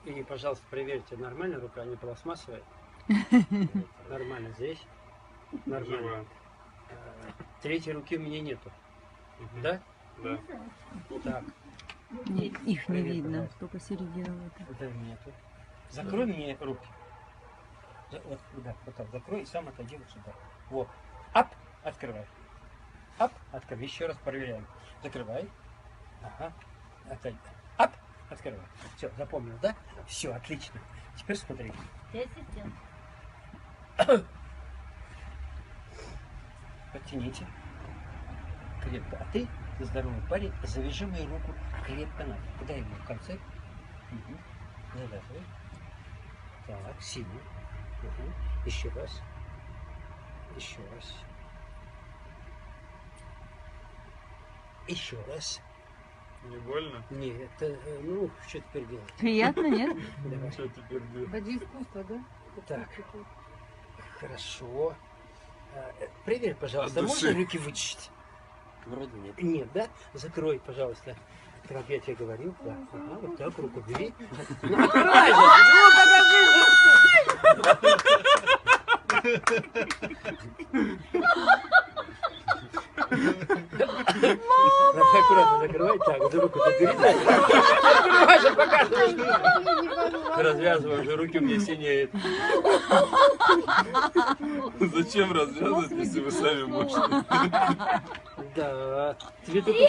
И, пожалуйста, проверьте, нормально рука, не пластмассовая. Нормально здесь. Нормально. Третьей руки у меня нету. Да? Да. Так. Нет, их не Привет, видно, пожалуйста. только середину. Да, нету. Закрой мне руки. Вот, да, вот так, закрой и сам отойди вот сюда. Вот. Ап, открывай. Ап, открывай. Еще раз проверяем. Закрывай. Ага. Отойди. Ап, открывай. Все, запомнил, да? Все, отлично. Теперь смотри. Ты ассистент. Подтяните. Крепко. А ты, здоровый парень, завяжи мою руку крепко надо. Куда его в конце? Угу. Завязывай. Так, сильно. Угу. Еще раз. Еще раз. Еще раз. Не больно? Нет, ну, что теперь делать? Приятно, нет? Давай. Что теперь делать? Ради искусства, да? Так, хорошо. Проверь, пожалуйста, От можно души. руки вычистить? Вроде нет. Нет, да? Закрой, пожалуйста. Как я тебе говорил, да. Ага, вот так руку бери. Ну, открывай же! Ну, покажи! Аккуратно закрывай. Так, вот руку-то бери. Открывай же, показывай. Развязывай, уже руки у меня синеют. Зачем развязывать, если вы сами можете? Да. Тебе только